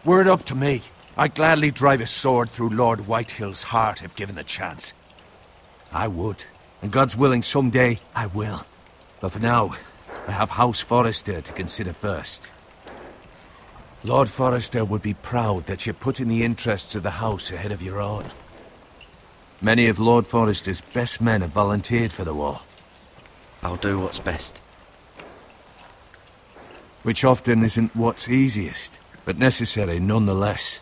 Were it up to me, I'd gladly drive a sword through Lord Whitehill's heart if given the chance. I would, and God's willing someday I will. But for now, I have House Forrester to consider first. Lord Forrester would be proud that you're putting the interests of the house ahead of your own. Many of Lord Forrester's best men have volunteered for the war. I'll do what's best. Which often isn't what's easiest, but necessary nonetheless.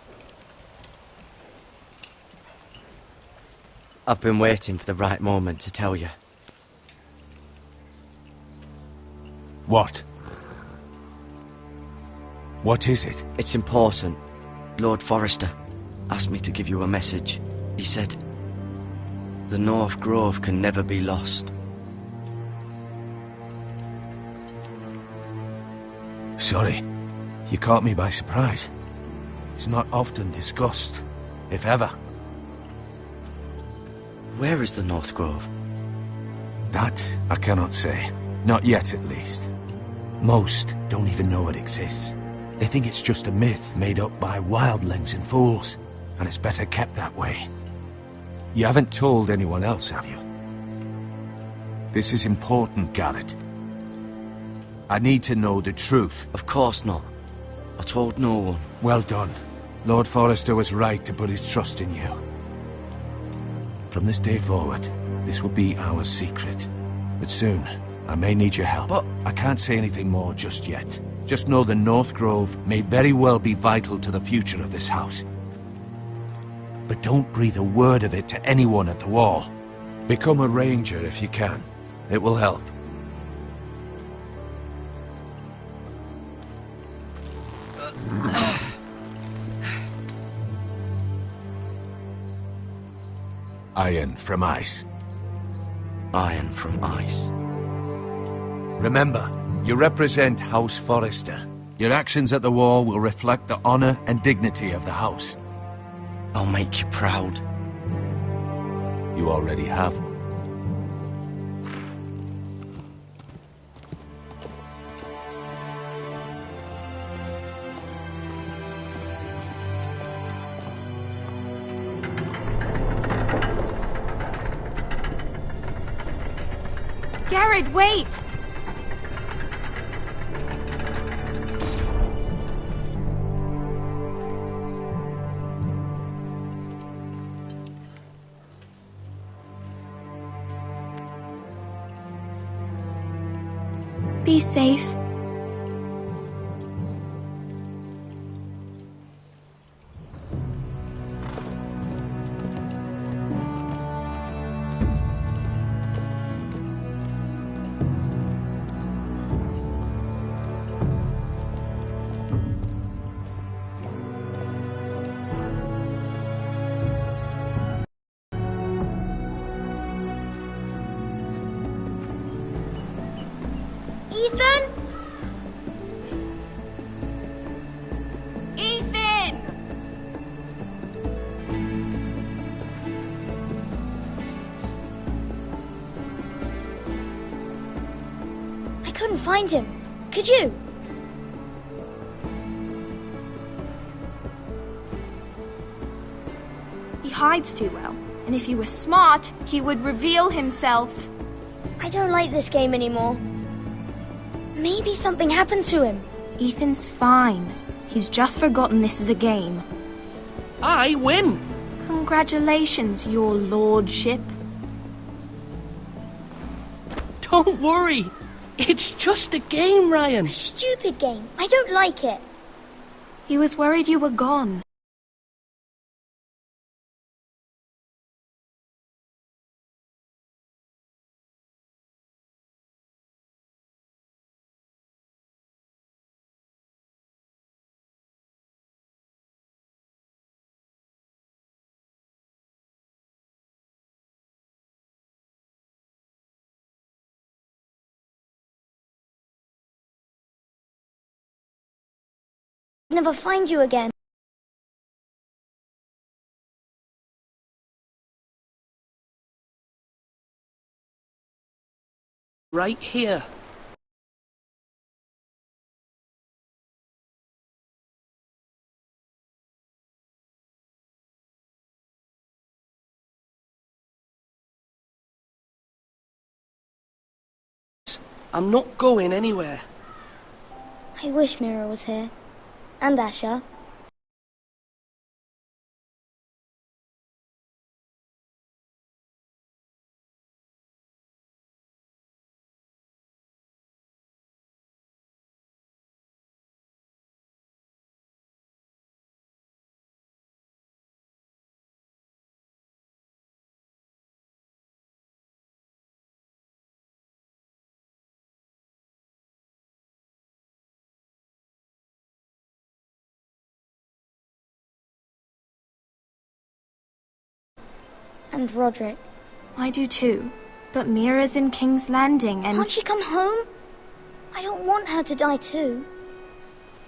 I've been waiting for the right moment to tell you. What? What is it? It's important. Lord Forrester asked me to give you a message. He said, the North Grove can never be lost. Sorry, you caught me by surprise. It's not often discussed, if ever. Where is the North Grove? That I cannot say. Not yet, at least. Most don't even know it exists. They think it's just a myth made up by wildlings and fools, and it's better kept that way. You haven't told anyone else, have you? This is important, Garrett. I need to know the truth. Of course not. I told no one. Well done. Lord Forrester was right to put his trust in you. From this day forward, this will be our secret. But soon, I may need your help. But I can't say anything more just yet. Just know the North Grove may very well be vital to the future of this house. But don't breathe a word of it to anyone at the wall. Become a ranger if you can. It will help. Iron from ice. Iron from ice. Remember, you represent House Forrester. Your actions at the war will reflect the honor and dignity of the house. I'll make you proud. You already have. Garrett, wait! Be safe. Ethan? Ethan! I couldn't find him. Could you? He hides too well, and if he were smart, he would reveal himself. I don't like this game anymore. Maybe something happened to him. Ethan's fine. He's just forgotten this is a game. I win! Congratulations, your lordship. Don't worry. It's just a game, Ryan. Stupid game. I don't like it. He was worried you were gone. Never find you again. Right here. I'm not going anywhere. I wish Mira was here. And Asher. And Roderick. I do too. But Mira's in King's Landing and... Can't she come home? I don't want her to die too.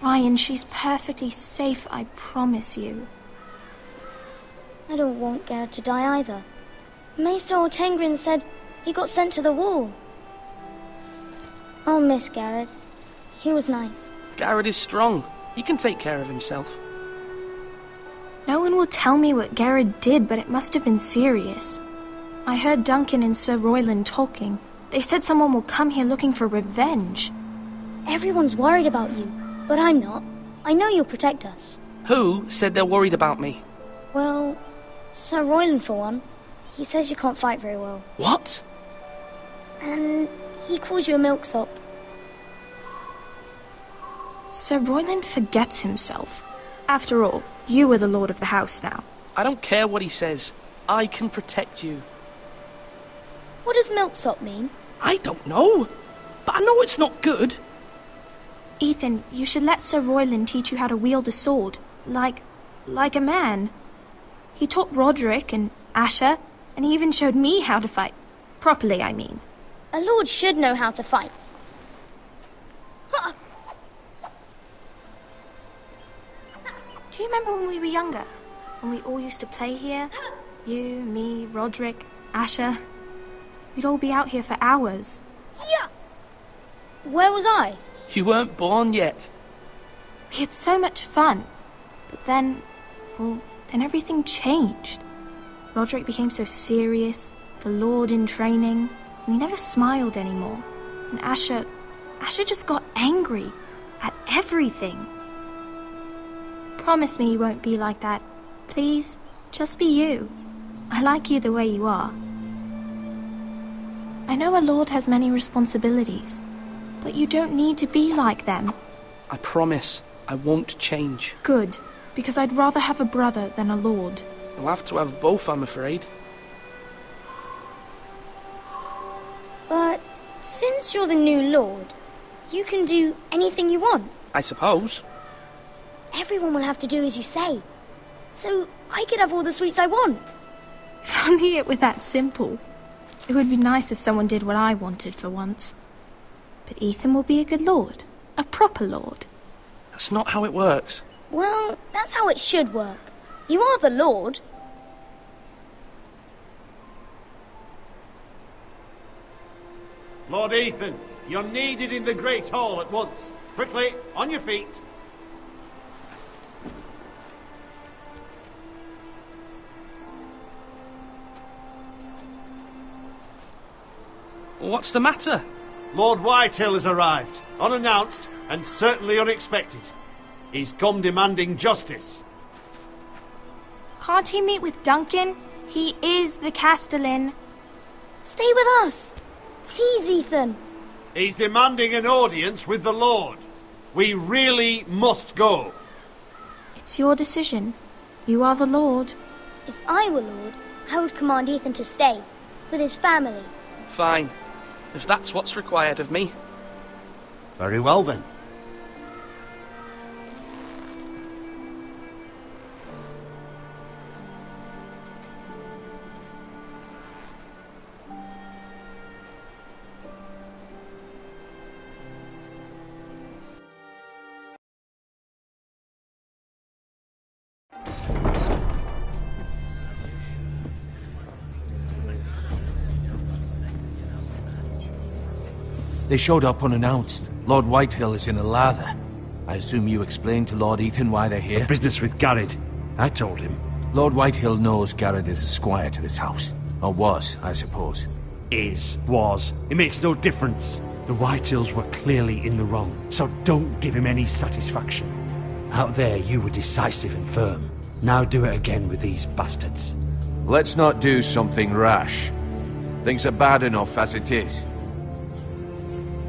Ryan, she's perfectly safe, I promise you. I don't want Garrett to die either. Maester Ortengrin said he got sent to the wall. I'll miss Garrett. He was nice. Garrett is strong. He can take care of himself. No one will tell me what Garrett did, but it must have been serious. I heard Duncan and Sir Royland talking. They said someone will come here looking for revenge. Everyone's worried about you, but I'm not. I know you'll protect us. Who said they're worried about me? Well, Sir Royland for one. He says you can't fight very well. What? And he calls you a milksop. Sir Royland forgets himself. After all, you are the lord of the house now. I don't care what he says. I can protect you. What does milksop mean? I don't know. But I know it's not good. Ethan, you should let Sir Royland teach you how to wield a sword. Like a man. He taught Roderick and Asher, and he even showed me how to fight. Properly, I mean. A lord should know how to fight. Do you remember when we were younger? When we all used to play here? You, me, Roderick, Asher. We'd all be out here for hours. Yeah! Where was I? You weren't born yet. We had so much fun. But then everything changed. Roderick became so serious, the Lord in training, and he never smiled anymore. And Asher just got angry at everything. Promise me you won't be like that. Please, just be you. I like you the way you are. I know a lord has many responsibilities, but you don't need to be like them. I promise I won't change. Good, because I'd rather have a brother than a lord. I'll have to have both, I'm afraid. But since you're the new lord, you can do anything you want. I suppose. Everyone will have to do as you say. So I could have all the sweets I want. If only it were that simple. It would be nice if someone did what I wanted for once. But Ethan will be a good lord. A proper lord. That's not how it works. Well, that's how it should work. You are the lord. Lord Ethan, you're needed in the Great Hall at once. Quickly, on your feet. What's the matter? Lord Whitehill has arrived, unannounced and certainly unexpected. He's come demanding justice. Can't he meet with Duncan? He is the Castellan. Stay with us. Please, Ethan. He's demanding an audience with the Lord. We really must go. It's your decision. You are the lord. If I were lord, I would command Ethan to stay, with his family. Fine. If that's what's required of me. Very well then. They showed up unannounced. Lord Whitehill is in a lather. I assume you explained to Lord Ethan why they're here? Business with Garrett. I told him. Lord Whitehill knows Garrett is a squire to this house. Or was, I suppose. Was. It makes no difference. The Whitehills were clearly in the wrong, so don't give him any satisfaction. Out there, you were decisive and firm. Now do it again with these bastards. Let's not do something rash. Things are bad enough as it is.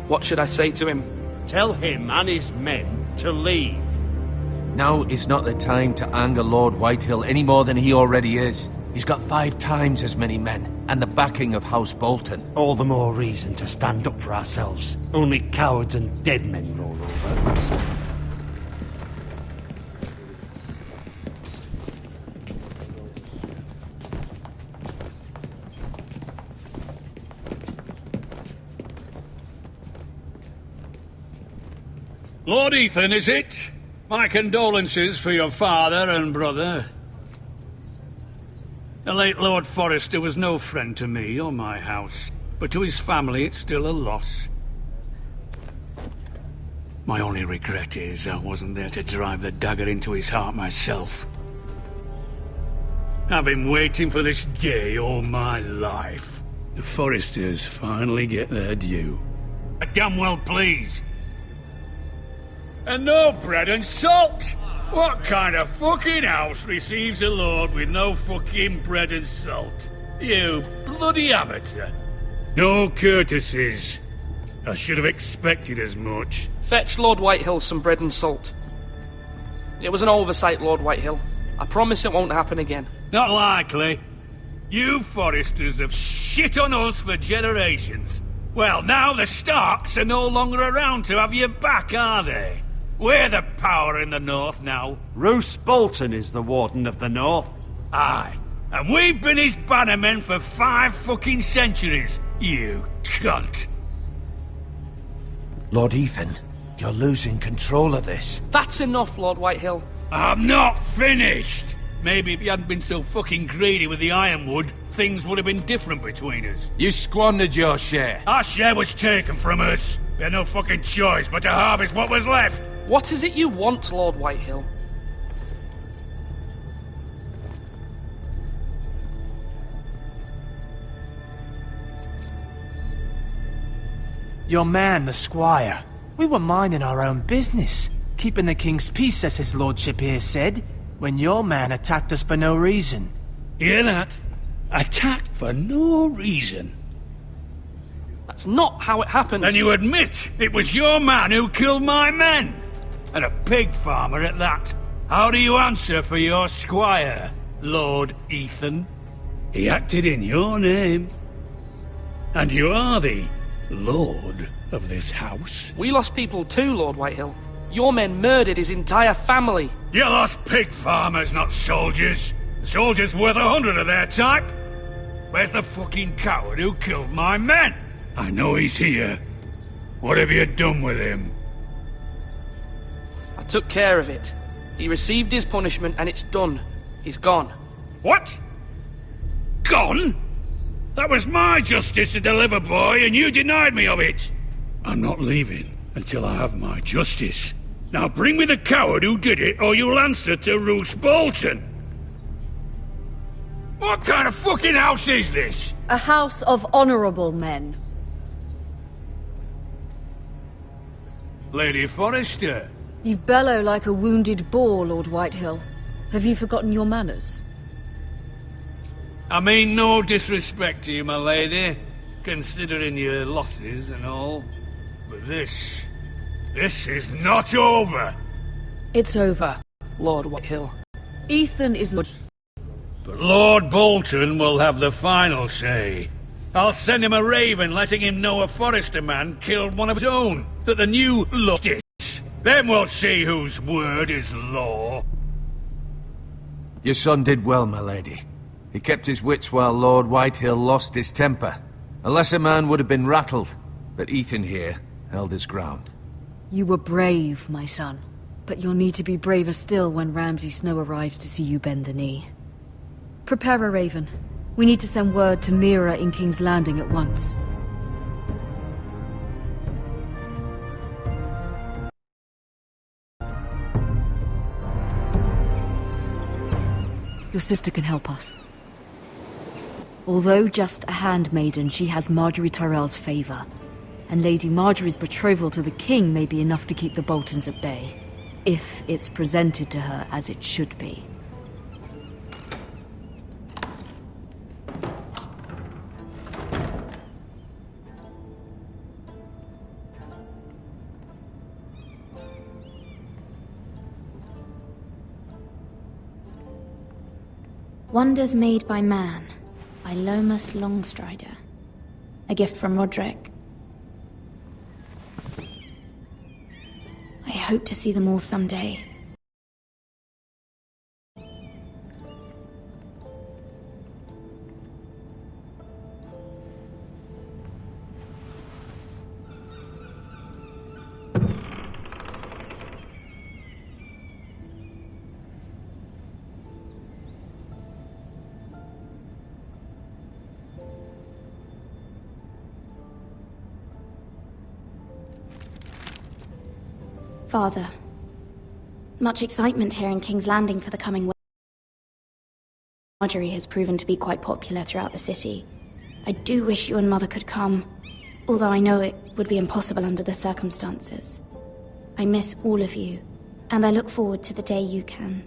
What should I say to him? Tell him and his men to leave. Now is not the time to anger Lord Whitehill any more than he already is. He's got 5 times as many men, and the backing of House Bolton. All the more reason to stand up for ourselves. Only cowards and dead men roll over. Lord Ethan, is it? My condolences for your father and brother. The late Lord Forrester was no friend to me or my house, but to his family it's still a loss. My only regret is I wasn't there to drive the dagger into his heart myself. I've been waiting for this day all my life. The Forresters finally get their due. I damn well please. And no bread and salt! What kind of fucking house receives a lord with no fucking bread and salt? You bloody amateur. No courtesies. I should have expected as much. Fetch Lord Whitehill some bread and salt. It was an oversight, Lord Whitehill. I promise it won't happen again. Not likely. You Forresters have shit on us for generations. Well, now the Starks are no longer around to have your back, are they? We're the power in the north now. Roose Bolton is the Warden of the North. Aye. And we've been his bannermen for 5 fucking centuries, you cunt. Lord Ethan, you're losing control of this. That's enough, Lord Whitehill. I'm not finished. Maybe if you hadn't been so fucking greedy with the ironwood, things would have been different between us. You squandered your share. Our share was taken from us. We had no fucking choice but to harvest what was left. What is it you want, Lord Whitehill? Your man, the squire. We were minding our own business, keeping the king's peace, as his lordship here said, when your man attacked us for no reason. Hear that? Attacked for no reason. That's not how it happened. And you admit it was your man who killed my men? And a pig farmer at that. How do you answer for your squire, Lord Ethan? He acted in your name. And you are the lord of this house. We lost people too, Lord Whitehill. Your men murdered his entire family. You lost pig farmers, not soldiers. The soldiers worth 100 of their type. Where's the fucking coward who killed my men? I know he's here. What have you done with him? I took care of it. He received his punishment and it's done. He's gone. What? Gone? That was my justice to deliver, boy, and you denied me of it. I'm not leaving until I have my justice. Now bring me the coward who did it, or you'll answer to Roose Bolton. What kind of fucking house is this? A house of honourable men. Lady Forrester. You bellow like a wounded boar, Lord Whitehill. Have you forgotten your manners? I mean no disrespect to you, my lady, considering your losses and all. But this is not over. It's over. Lord Whitehill. Ethan is not... But Lord Bolton will have the final say. I'll send him a raven letting him know a Forrester man killed one of his own, that the new lord is. Then we'll see whose word is law. Your son did well, my lady. He kept his wits while Lord Whitehill lost his temper. A lesser man would have been rattled, but Ethan here held his ground. You were brave, my son. But you'll need to be braver still when Ramsay Snow arrives to see you bend the knee. Prepare a raven. We need to send word to Mira in King's Landing at once. Your sister can help us. Although just a handmaiden, she has Marjorie Tyrell's favor. and Lady Marjorie's betrothal to the king may be enough to keep the Boltons at bay, if it's presented to her as it should be. Wonders Made by Man, by Lomas Longstrider. A gift from Roderick. I hope to see them all someday. Father, much excitement here in King's Landing for the coming wedding. Marjorie has proven to be quite popular throughout the city. I do wish you and Mother could come, although I know it would be impossible under the circumstances. I miss all of you, and I look forward to the day you can.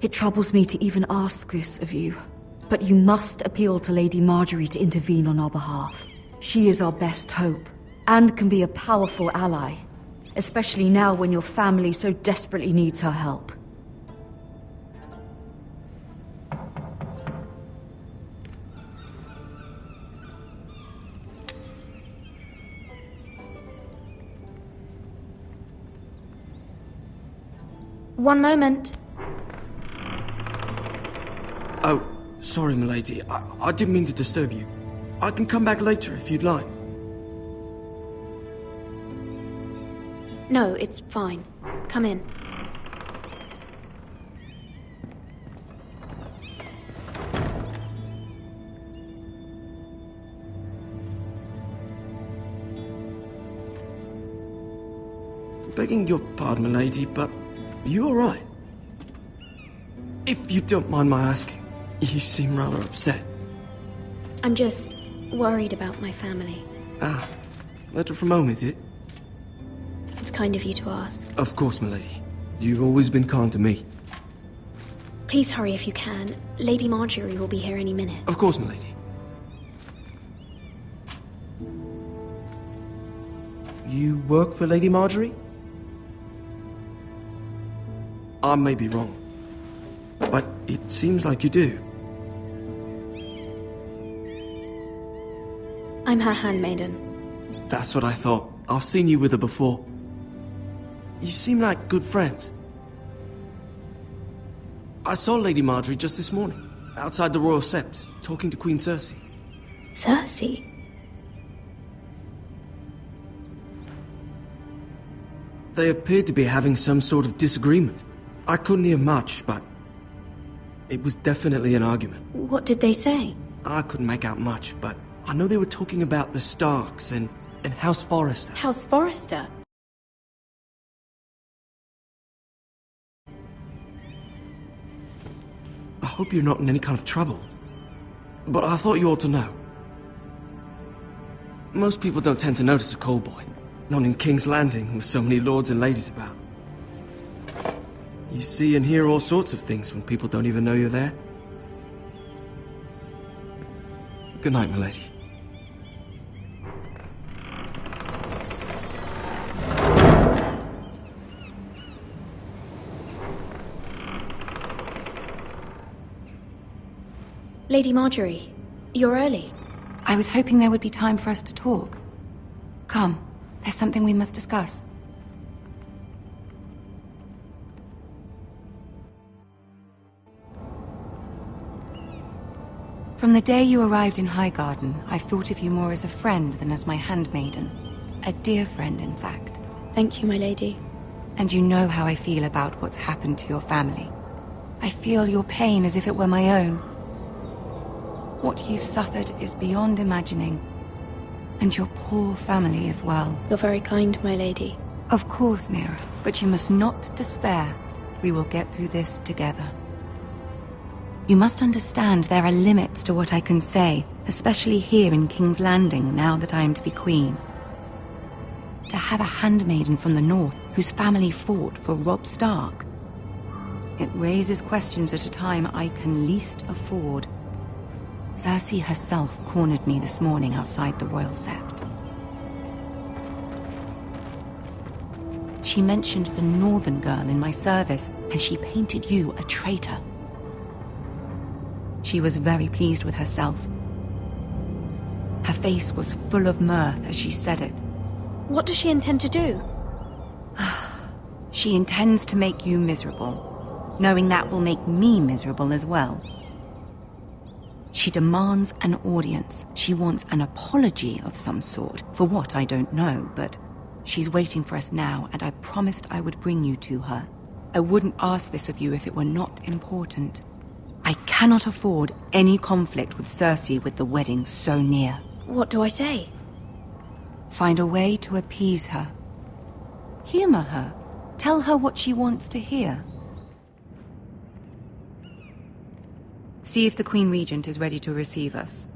It troubles me to even ask this of you, but you must appeal to Lady Marjorie to intervene on our behalf. She is our best hope, and can be a powerful ally, especially now when your family so desperately needs her help. One moment. Oh, sorry, milady. I didn't mean to disturb you. I can come back later if you'd like. No, it's fine. Come in. Begging your pardon, milady, but you all right? If you don't mind my asking, you seem rather upset. I'm just worried about my family. Ah, letter from home, is it? It's kind of you to ask. Of course, milady. You've always been kind to me. Please hurry if you can. Lady Marjorie will be here any minute. Of course, milady. You work for Lady Marjorie? I may be wrong, but it seems like you do. I'm her handmaiden. That's what I thought. I've seen you with her before. You seem like good friends. I saw Lady Marjorie just this morning, outside the Royal Sept, talking to Queen Cersei. Cersei? They appeared to be having some sort of disagreement. I couldn't hear much, but it was definitely an argument. What did they say? I couldn't make out much, but I know they were talking about the Starks and House Forrester. House Forrester? I hope you're not in any kind of trouble, but I thought you ought to know. Most people don't tend to notice a call boy, not in King's Landing with so many lords and ladies about. You see and hear all sorts of things when people don't even know you're there. Good night, milady. Lady Marjorie, you're early. I was hoping there would be time for us to talk. Come, there's something we must discuss. From the day you arrived in Highgarden, I've thought of you more as a friend than as my handmaiden. A dear friend, in fact. Thank you, my lady. And you know how I feel about what's happened to your family. I feel your pain as if it were my own. What you've suffered is beyond imagining. And your poor family as well. You're very kind, my lady. Of course, Mira, but you must not despair. We will get through this together. You must understand there are limits to what I can say, especially here in King's Landing, now that I am to be queen. To have a handmaiden from the north whose family fought for Robb Stark. It raises questions at a time I can least afford. Cersei herself cornered me this morning outside the Royal Sept. She mentioned the northern girl in my service, and she painted you a traitor. She was very pleased with herself. Her face was full of mirth as she said it. What does she intend to do? She intends to make you miserable, knowing that will make me miserable as well. She demands an audience. She wants an apology of some sort. For what, I don't know, but she's waiting for us now, and I promised I would bring you to her. I wouldn't ask this of you if it were not important. I cannot afford any conflict with Cersei with the wedding so near. What do I say? Find a way to appease her. Humor her. Tell her what she wants to hear. See if the Queen Regent is ready to receive us.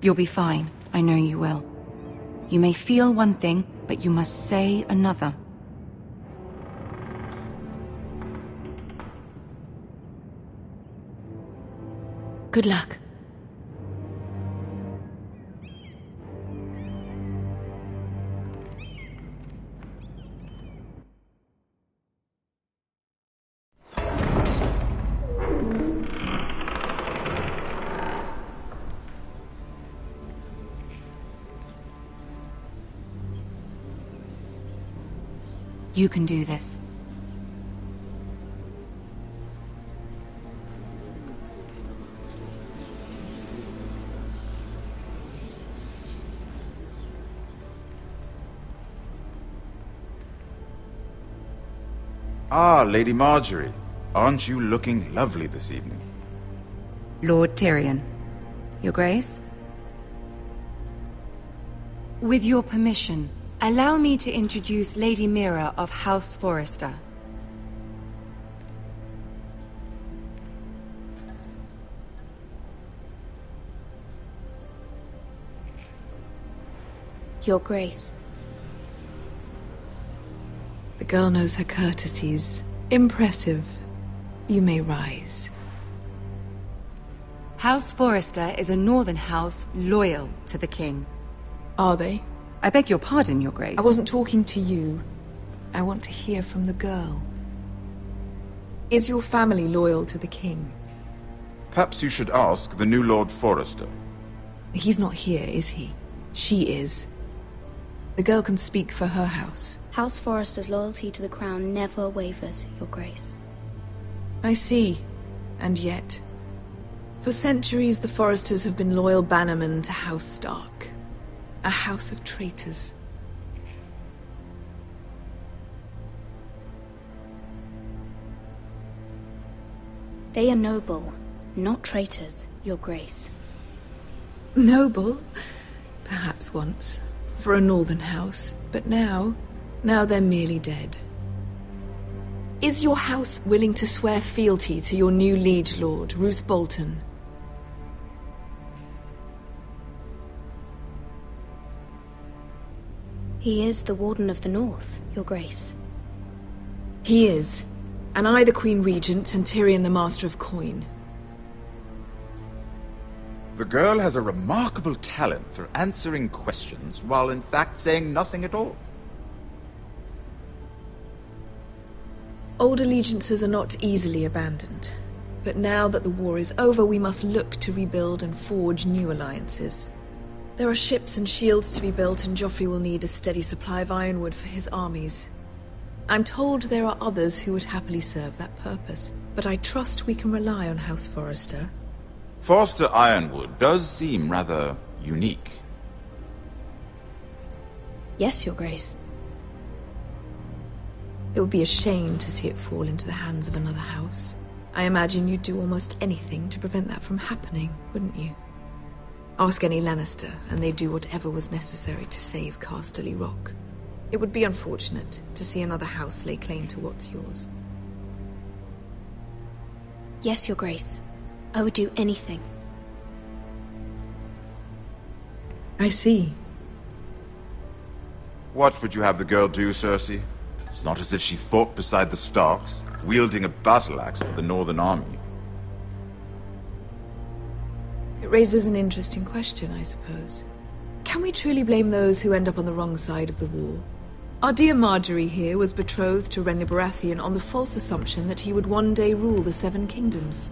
You'll be fine. I know you will. You may feel one thing, but you must say another. Good luck. You can do this. Ah, Lady Marjorie. Aren't you looking lovely this evening? Lord Tyrion. Your Grace? With your permission, allow me to introduce Lady Mira of House Forrester. Your Grace. The girl knows her courtesies. Impressive. You may rise. House Forrester is a northern house loyal to the king. Are they? I beg your pardon, Your Grace. I wasn't talking to you. I want to hear from the girl. Is your family loyal to the king? Perhaps you should ask the new Lord Forrester. He's not here, is he? She is. The girl can speak for her house. House Forrester's loyalty to the crown never wavers, Your Grace. I see. And yet, for centuries the Forresters have been loyal bannermen to House Stark. A house of traitors. They are noble, not traitors, Your Grace. Noble? Perhaps once. For a northern house. But now they're merely dead. Is your house willing to swear fealty to your new liege lord, Roose Bolton? He is the Warden of the North, Your Grace. He is. And I the Queen Regent and Tyrion the Master of Coin. The girl has a remarkable talent for answering questions while in fact saying nothing at all. Old allegiances are not easily abandoned. But now that the war is over, we must look to rebuild and forge new alliances. There are ships and shields to be built, and Joffrey will need a steady supply of ironwood for his armies. I'm told there are others who would happily serve that purpose, but I trust we can rely on House Forrester. Forrester Ironwood does seem rather unique. Yes, Your Grace. It would be a shame to see it fall into the hands of another house. I imagine you'd do almost anything to prevent that from happening, wouldn't you? Ask any Lannister, and they'd do whatever was necessary to save Casterly Rock. It would be unfortunate to see another house lay claim to what's yours. Yes, Your Grace. I would do anything. I see. What would you have the girl do, Cersei? It's not as if she fought beside the Starks, wielding a battle axe for the Northern Army. It raises an interesting question, I suppose. Can we truly blame those who end up on the wrong side of the war? Our dear Marjorie here was betrothed to Renly Baratheon on the false assumption that he would one day rule the Seven Kingdoms.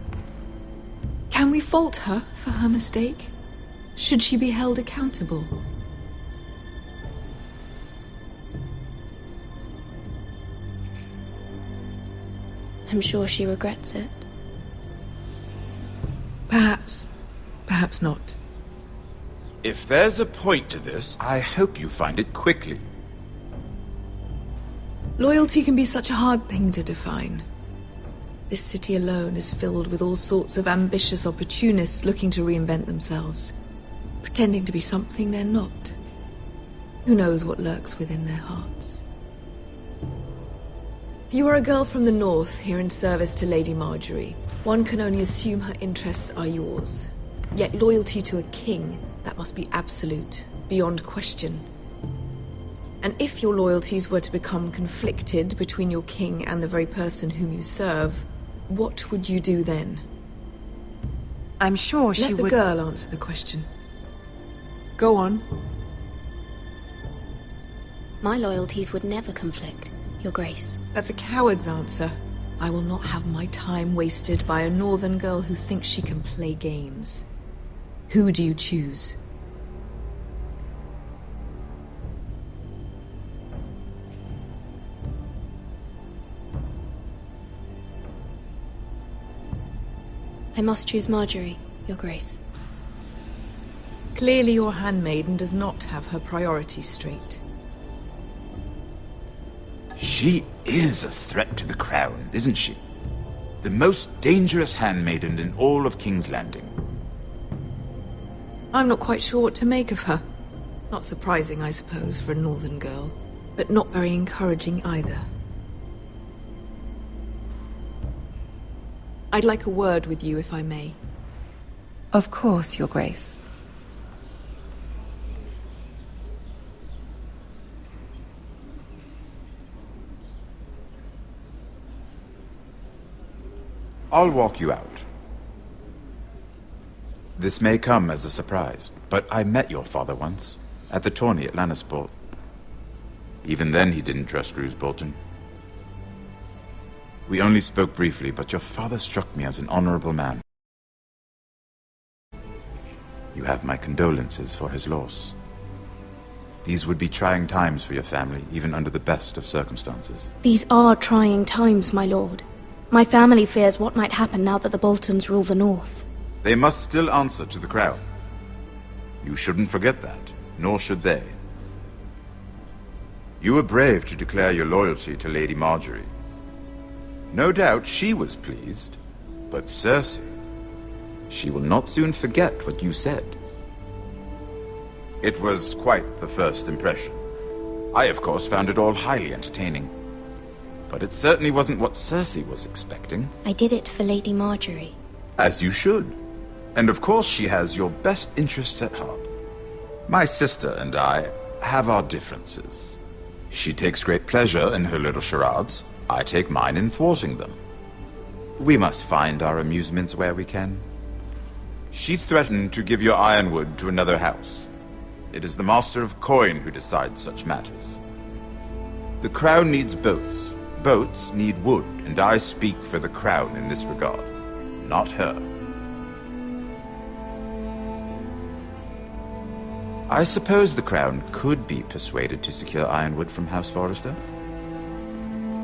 Can we fault her for her mistake? Should she be held accountable? I'm sure she regrets it. Perhaps. Perhaps not. If there's a point to this, I hope you find it quickly. Loyalty can be such a hard thing to define. This city alone is filled with all sorts of ambitious opportunists looking to reinvent themselves, pretending to be something they're not. Who knows what lurks within their hearts? You are a girl from the north, here in service to Lady Marjorie. One can only assume her interests are yours. Yet loyalty to a king, that must be absolute, beyond question. And if your loyalties were to become conflicted between your king and the very person whom you serve, what would you do then? I'm sure she would... Let the girl answer the question. Go on. My loyalties would never conflict, Your Grace. That's a coward's answer. I will not have my time wasted by a northern girl who thinks she can play games. Who do you choose? I must choose Marjorie, Your Grace. Clearly your handmaiden does not have her priorities straight. She is a threat to the crown, isn't she? The most dangerous handmaiden in all of King's Landing. I'm not quite sure what to make of her. Not surprising, I suppose, for a northern girl, but not very encouraging either. I'd like a word with you, if I may. Of course, Your Grace. I'll walk you out. This may come as a surprise, but I met your father once, at the tourney at Lannisport. Even then he didn't trust Roose Bolton. We only spoke briefly, but your father struck me as an honorable man. You have my condolences for his loss. These would be trying times for your family, even under the best of circumstances. These are trying times, my lord. My family fears what might happen now that the Boltons rule the North. They must still answer to the crown. You shouldn't forget that, nor should they. You were brave to declare your loyalty to Lady Marjorie. No doubt she was pleased, but Cersei, she will not soon forget what you said. It was quite the first impression. I, of course, found it all highly entertaining. But it certainly wasn't what Cersei was expecting. I did it for Lady Marjorie. As you should. And of course she has your best interests at heart. My sister and I have our differences. She takes great pleasure in her little charades. I take mine in thwarting them. We must find our amusements where we can. She threatened to give your ironwood to another house. It is the Master of Coin who decides such matters. The crown needs boats. Boats need wood, and I speak for the crown in this regard. not her. I suppose the Crown could be persuaded to secure Ironwood from House Forrester.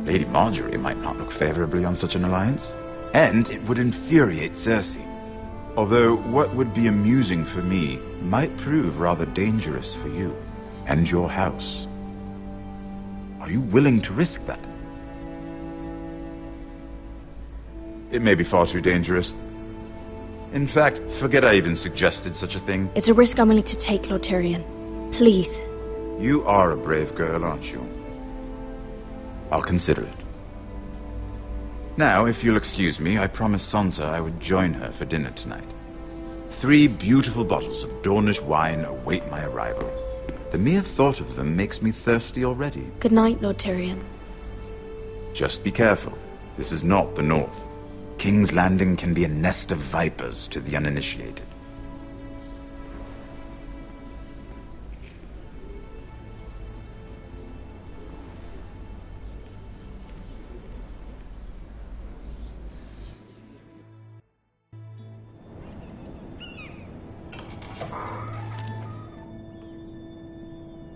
Lady Marjorie might not look favorably on such an alliance, and it would infuriate Cersei. Although what would be amusing for me might prove rather dangerous for you and your house. Are you willing to risk that? It may be far too dangerous. In fact, forget I even suggested such a thing. It's a risk I'm willing to take, Lord Tyrion. Please. You are a brave girl, aren't you? I'll consider it. Now, if you'll excuse me, I promised Sansa I would join her for dinner tonight. 3 beautiful bottles of Dornish wine await my arrival. The mere thought of them makes me thirsty already. Good night, Lord Tyrion. Just be careful. This is not the North. King's Landing can be a nest of vipers to the uninitiated.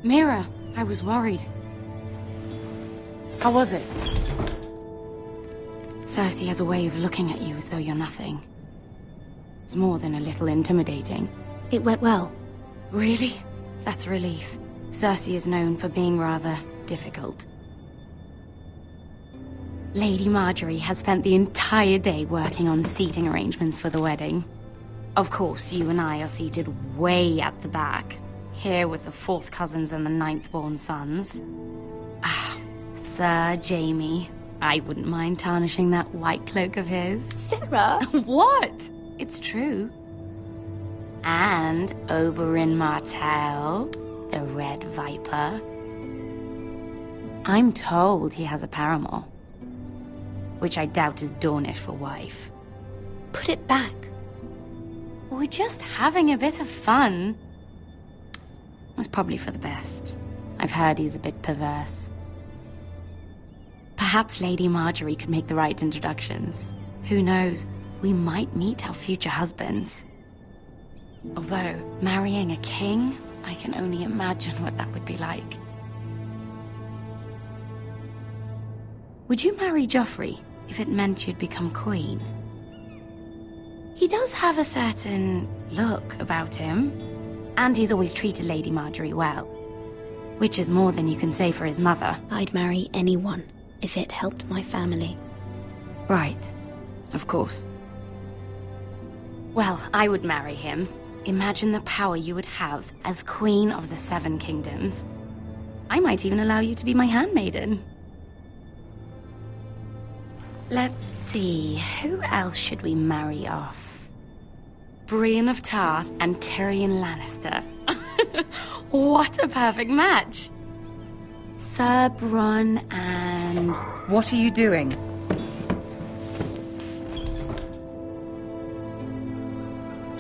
Mira, I was worried. How was it? Cersei has a way of looking at you as though you're nothing. It's more than a little intimidating. It went well. Really? That's a relief. Cersei is known for being rather difficult. Lady Marjorie has spent the entire day working on seating arrangements for the wedding. Of course, you and I are seated way at the back, here with the 4th cousins and the 9th-born sons. Ah, Sir Jaime. I wouldn't mind tarnishing that white cloak of his. Sarah! What? It's true. And Oberyn Martell, the Red Viper. I'm told he has a paramour, which I doubt is Dornish for wife. Put it back. We're just having a bit of fun. It's probably for the best. I've heard he's a bit perverse. Perhaps Lady Marjorie could make the right introductions. Who knows? We might meet our future husbands. Although, marrying a king, I can only imagine what that would be like. Would you marry Joffrey if it meant you'd become queen? He does have a certain look about him, and he's always treated Lady Marjorie well, which is more than you can say for his mother. I'd marry anyone if it helped my family. Right. Of course. Well, I would marry him. Imagine the power you would have as Queen of the 7 Kingdoms. I might even allow you to be my handmaiden. Let's see, who else should we marry off? Brienne of Tarth and Tyrion Lannister. What a perfect match! Sir Bronn and... What are you doing?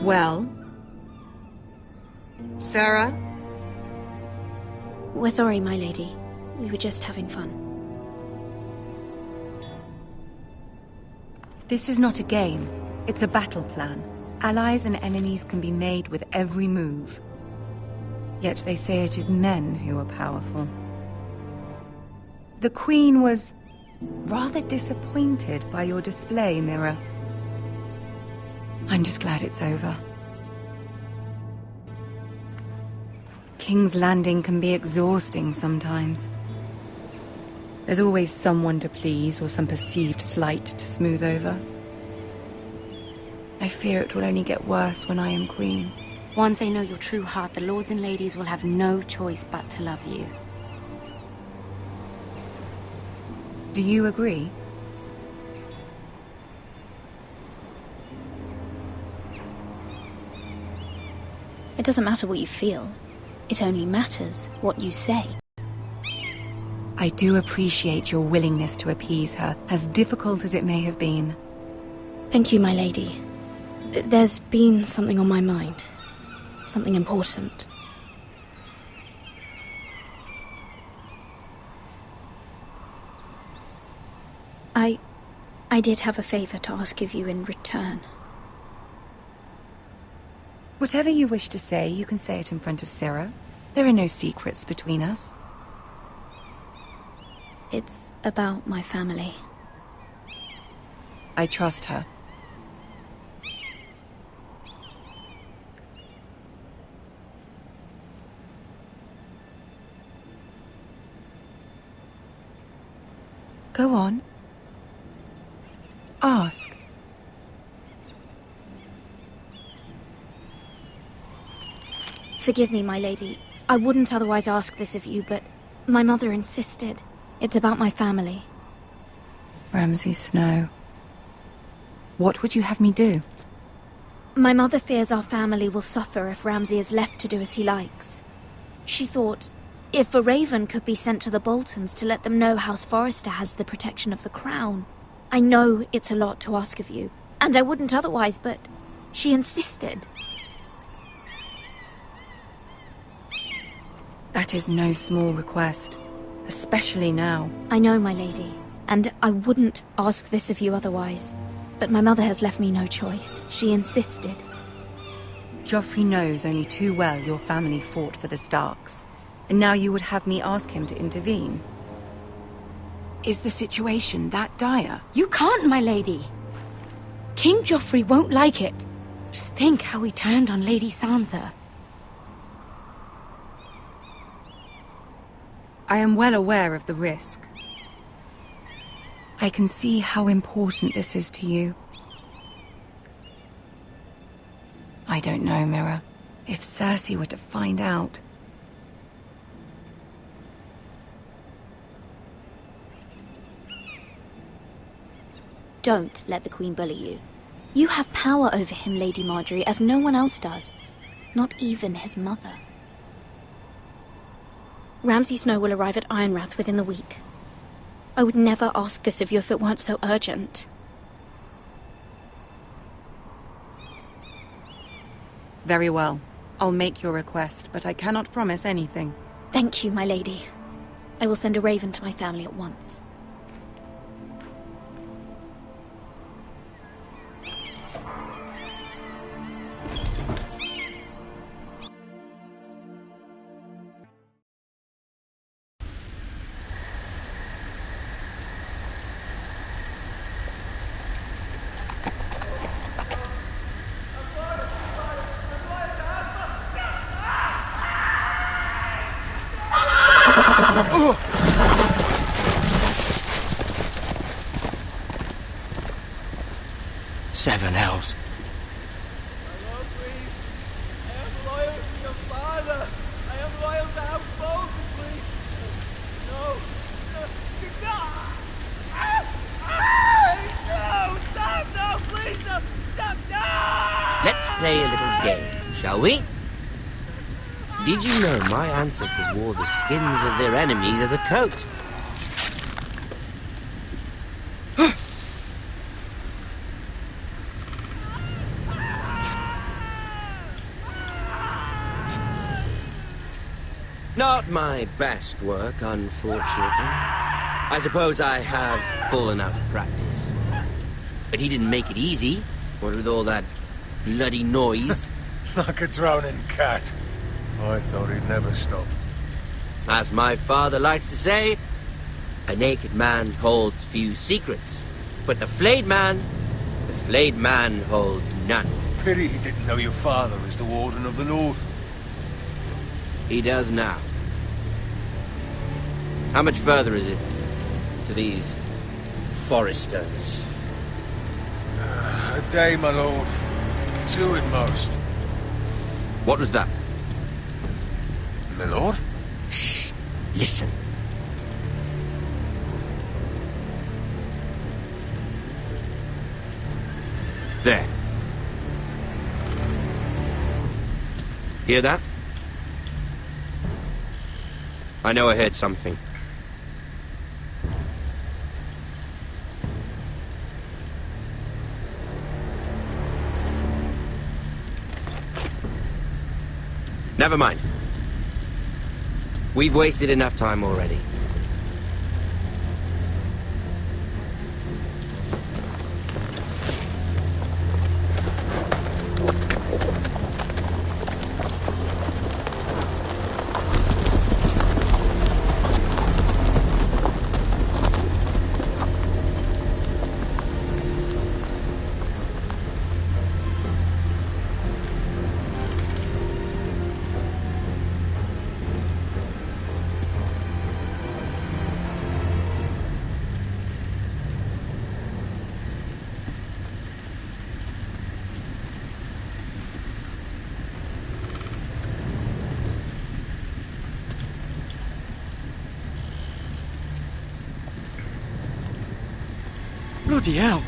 Well? Sarah? We're sorry, my lady. We were just having fun. This is not a game. It's a battle plan. Allies and enemies can be made with every move. Yet they say it is men who are powerful. The Queen was rather disappointed by your display, Mira. I'm just glad it's over. King's Landing can be exhausting sometimes. There's always someone to please or some perceived slight to smooth over. I fear it will only get worse when I am queen. Once they know your true heart, the lords and ladies will have no choice but to love you. Do you agree? It doesn't matter what you feel. It only matters what you say. I do appreciate your willingness to appease her, as difficult as it may have been. Thank you, my lady. There's been something on my mind. Something important. I I did have a favor to ask of you in return. Whatever you wish to say, you can say it in front of Ciro. There are no secrets between us. It's about my family. I trust her. Go on. Ask. Forgive me, my lady. I wouldn't otherwise ask this of you, but my mother insisted. It's about my family. Ramsay Snow. What would you have me do? My mother fears our family will suffer if Ramsay is left to do as he likes. She thought, if a raven could be sent to the Boltons to let them know House Forrester has the protection of the crown. I know it's a lot to ask of you, and I wouldn't otherwise, but she insisted. That is no small request, especially now. I know, my lady, and I wouldn't ask this of you otherwise. But my mother has left me no choice. She insisted. Joffrey knows only too well your family fought for the Starks, and now you would have me ask him to intervene. Is the situation that dire? You can't, my lady. King Joffrey won't like it. Just think how he turned on Lady Sansa. I am well aware of the risk. I can see how important this is to you. I don't know, Mira. If Cersei were to find out... Don't let the Queen bully you. You have power over him, Lady Marjorie, as no one else does. Not even his mother. Ramsay Snow will arrive at Ironrath within the week. I would never ask this of you if it weren't so urgent. Very well. I'll make your request, but I cannot promise anything. Thank you, my lady. I will send a raven to my family at once. Seven hells. Let's play a little game, shall we? Did you know my ancestors wore the skins of their enemies as a coat? Not my best work, unfortunately. I suppose I have fallen out of practice. But he didn't make it easy, what with all that bloody noise. Like a drowning cat. I thought he'd never stop. As my father likes to say, a naked man holds few secrets. But the flayed man holds none. Pity he didn't know your father is the Warden of the North. He does now. How much further is it to these Forresters? A day, my lord. 2 at most. What was that? My lord? Shh! Listen. There. Hear that? I know I heard something. Never mind. We've wasted enough time already. Bloody hell!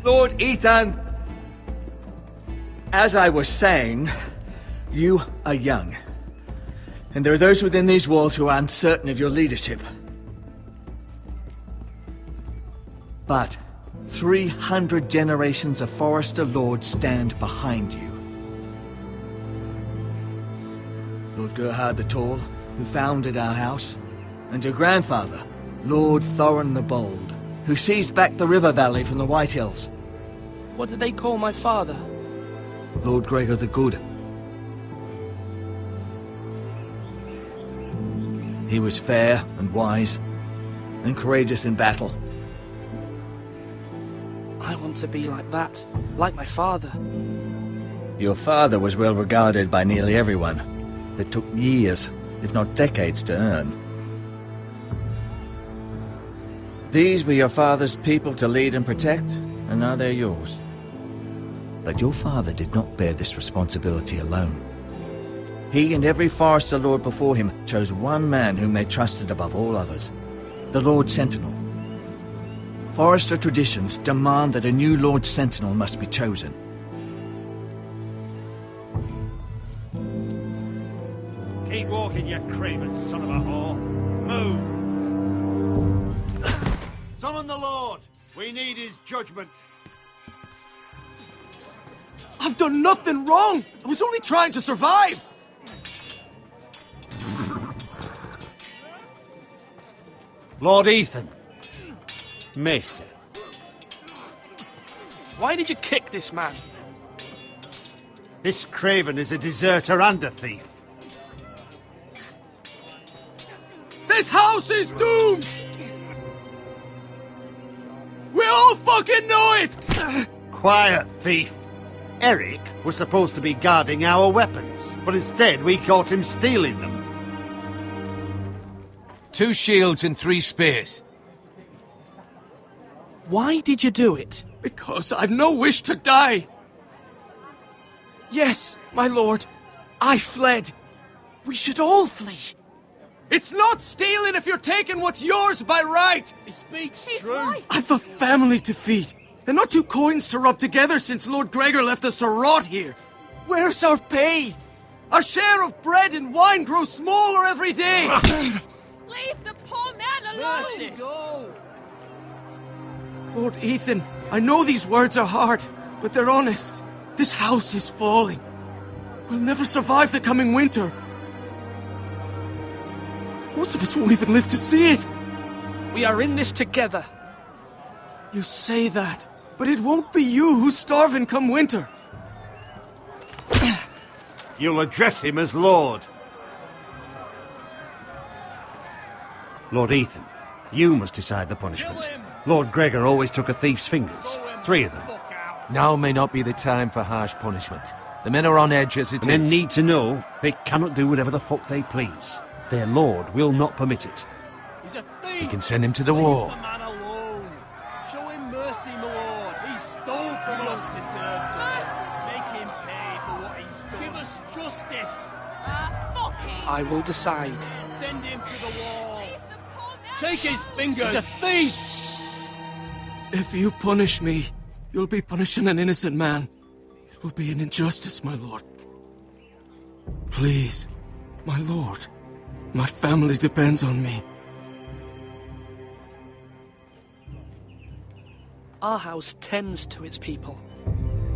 Lord Ethan, as I was saying, you are young. And there are those within these walls who are uncertain of your leadership. But 300 generations of Forester Lords stand behind you. Lord Gerhard the Tall, who founded our house, and your grandfather, Lord Thorin the Bold, who seized back the river valley from the White Hills. What did they call my father? Lord Gregor the Good. He was fair and wise, and courageous in battle. I want to be like that, like my father. Your father was well regarded by nearly everyone. It took years, if not decades, to earn. These were your father's people to lead and protect, and now they're yours. But your father did not bear this responsibility alone. He and every Forester Lord before him chose one man whom they trusted above all others, the Lord Sentinel. Forester traditions demand that a new Lord Sentinel must be chosen. Keep walking, you craven son of a whore. Move! Summon the Lord! We need his judgment. I've done nothing wrong! I was only trying to survive! Lord Ethan. Maester. Why did you kick this man? This craven is a deserter and a thief. This house is doomed! We all fucking know it! Quiet, thief. Eric was supposed to be guarding our weapons, but instead we caught him stealing them. 2 shields and 3 spears. Why did you do it? Because I've no wish to die. Yes, my lord, I fled. We should all flee. It's not stealing if you're taking what's yours by right. He speaks true. I've a family to feed, and not 2 coins to rub together since Lord Gregor left us to rot here. Where's our pay? Our share of bread and wine grows smaller every day. Leave the poor man alone! Mercy, go! Lord Ethan, I know these words are hard, but they're honest. This house is falling. We'll never survive the coming winter. Most of us won't even live to see it. We are in this together. You say that, but it won't be you who's starving come winter. You'll address him as Lord. Lord Ethan, you must decide the punishment. Lord Gregor always took a thief's fingers. 3 of them. Now may not be the time for harsh punishment. The men are on edge as it is. Men need to know they cannot do whatever the fuck they please. Their lord will not permit it. He's a thief! We can send him to the wall. Leave the man alone. Show him mercy, my lord. He stole from us. Make him pay for what he's done. Give us justice. Fuck him! I will decide. Send him to the wall. Take his fingers. He's a thief! If you punish me, you'll be punishing an innocent man. It will be an injustice, my lord. Please, my lord. My family depends on me. Our house tends to its people.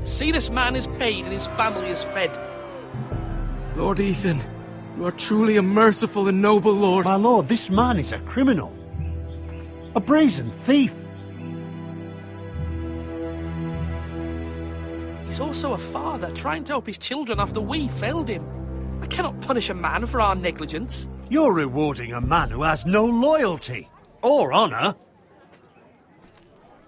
See, this man is paid and his family is fed. Lord Ethan, you are truly a merciful and noble lord. My lord, this man is a criminal. A brazen thief. He's also a father trying to help his children after we failed him. I cannot punish a man for our negligence. You're rewarding a man who has no loyalty or honour.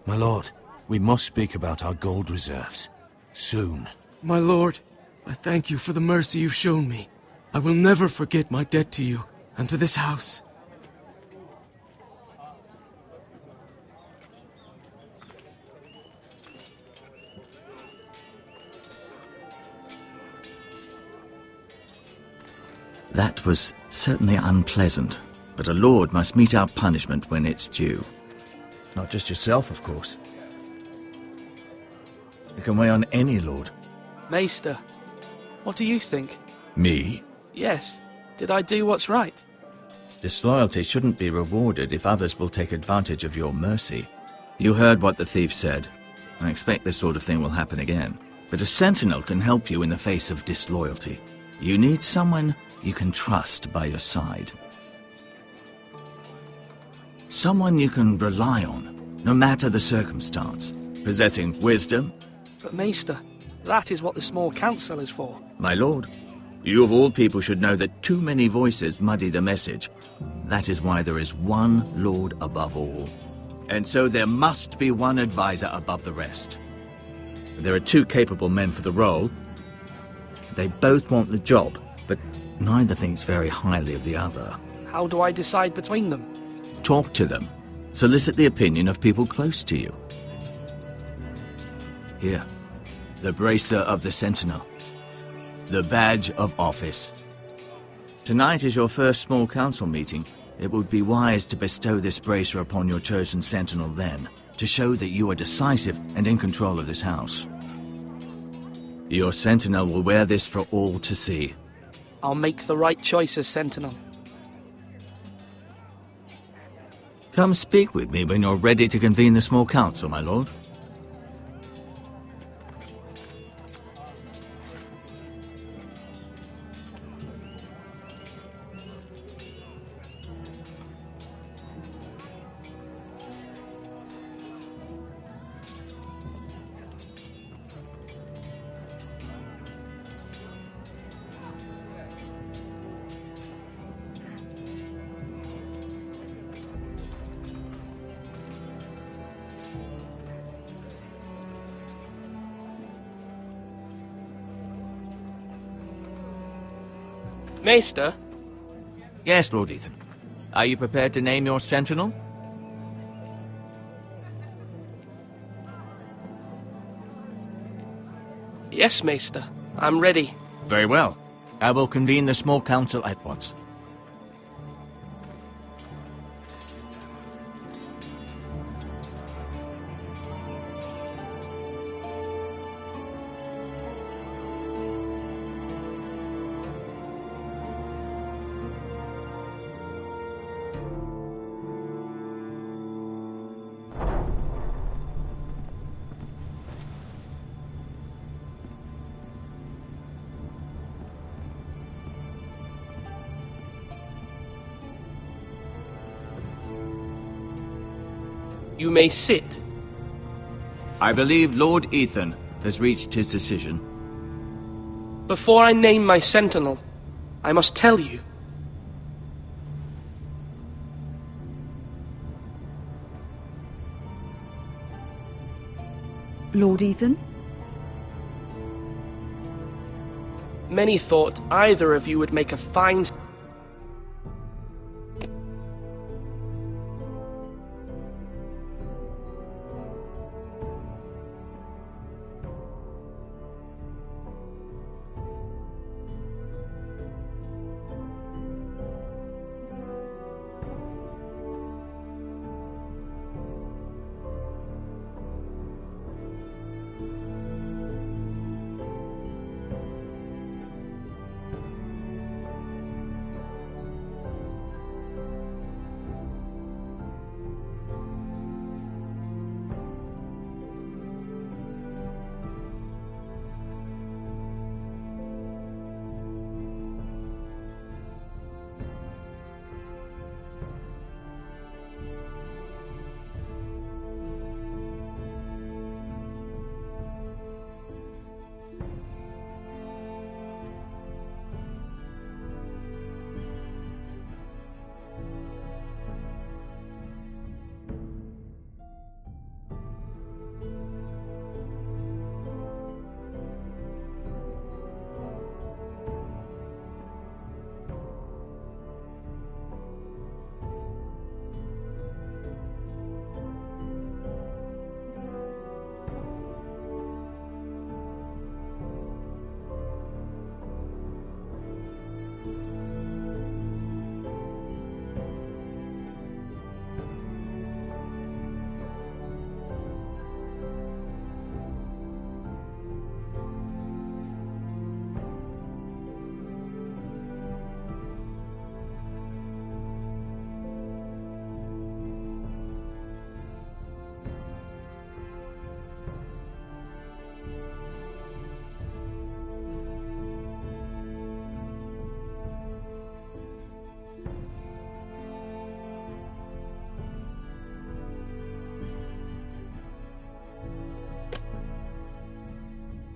My lord, we must speak about our gold reserves. Soon. My lord, I thank you for the mercy you've shown me. I will never forget my debt to you, and to this house. That was certainly unpleasant, but a lord must mete out punishment when it's due. Not just yourself, of course. You can weigh on any lord. Maester, what do you think? Me? Yes. Did I do what's right? Disloyalty shouldn't be rewarded if others will take advantage of your mercy. You heard what the thief said. I expect this sort of thing will happen again. But a sentinel can help you in the face of disloyalty. You need someone you can trust by your side. Someone you can rely on, no matter the circumstance. Possessing wisdom. But Maester, that is what the small council is for. My lord, you of all people should know that too many voices muddy the message. That is why there is one lord above all. And so there must be one advisor above the rest. There are two capable men for the role. They both want the job, but neither thinks very highly of the other. How do I decide between them? Talk to them. Solicit the opinion of people close to you. Here, the bracer of the sentinel. The badge of office. Tonight is your first small council meeting. It would be wise to bestow this bracer upon your chosen sentinel then, to show that you are decisive and in control of this house. Your sentinel will wear this for all to see. I'll make the right choice as sentinel. Come speak with me when you're ready to convene the small council, my lord. Maester? Yes, Lord Ethan. Are you prepared to name your sentinel? Yes, Maester. I'm ready. Very well. I will convene the small council at once. You may sit. I believe Lord Ethan has reached his decision. Before I name my sentinel, I must tell you. Lord Ethan? Many thought either of you would make a fine...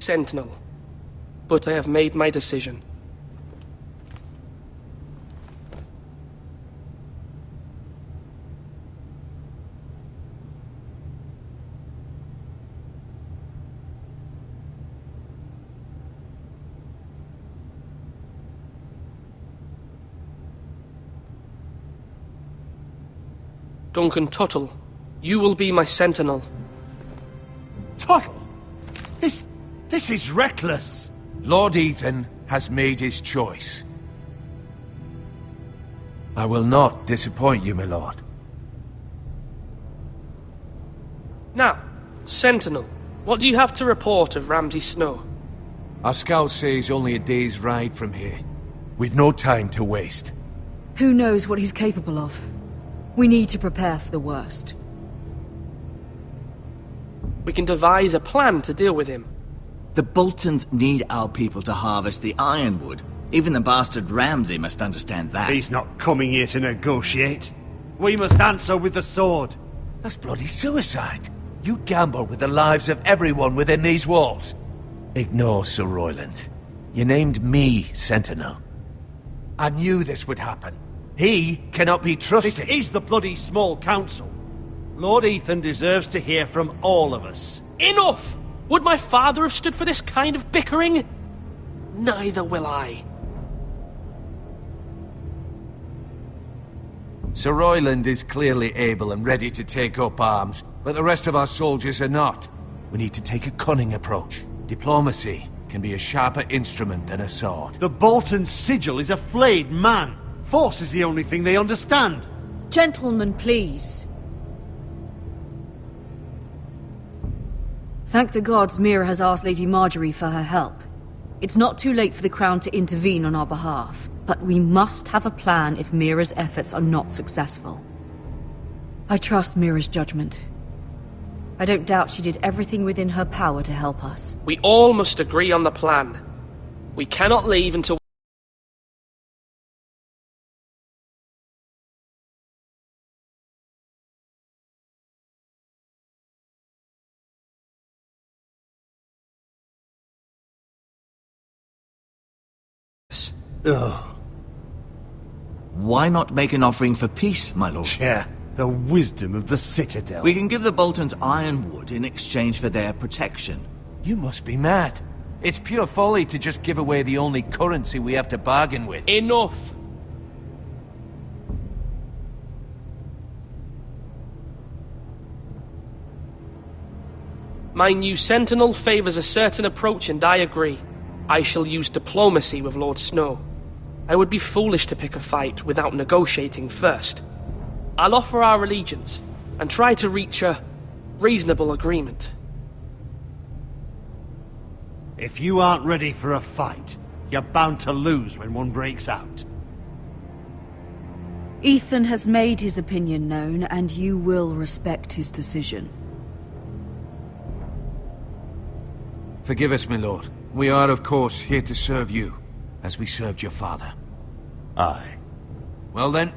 Sentinel. But I have made my decision. Duncan Tuttle, you will be my sentinel. Tuttle? This is reckless. Lord Ethan has made his choice. I will not disappoint you, my lord. Now, Sentinel, what do you have to report of Ramsay Snow? Our scouts say he's only a day's ride from here. We've no time to waste. Who knows what he's capable of? We need to prepare for the worst. We can devise a plan to deal with him. The Boltons need our people to harvest the ironwood. Even the bastard Ramsay must understand that. He's not coming here to negotiate. We must answer with the sword. That's bloody suicide. You gamble with the lives of everyone within these walls. Ignore Sir Royland. You named me Sentinel. I knew this would happen. He cannot be trusted. This is the bloody small council. Lord Ethan deserves to hear from all of us. Enough! Would my father have stood for this kind of bickering? Neither will I. Sir Royland is clearly able and ready to take up arms, but the rest of our soldiers are not. We need to take a cunning approach. Diplomacy can be a sharper instrument than a sword. The Bolton sigil is a flayed man. Force is the only thing they understand. Gentlemen, please. Thank the gods Mira has asked Lady Marjorie for her help. It's not too late for the Crown to intervene on our behalf, but we must have a plan if Mira's efforts are not successful. I trust Mira's judgment. I don't doubt she did everything within her power to help us. We all must agree on the plan. We cannot leave until Ugh. Why not make an offering for peace, my lord? Yeah, the wisdom of the Citadel. We can give the Boltons ironwood in exchange for their protection. You must be mad. It's pure folly to just give away the only currency we have to bargain with. Enough! My new sentinel favors a certain approach, and I agree. I shall use diplomacy with Lord Snow. I would be foolish to pick a fight without negotiating first. I'll offer our allegiance, and try to reach a reasonable agreement. If you aren't ready for a fight, you're bound to lose when one breaks out. Ethan has made his opinion known, and you will respect his decision. Forgive us, my lord. We are, of course, here to serve you, as we served your father. Aye. Well then,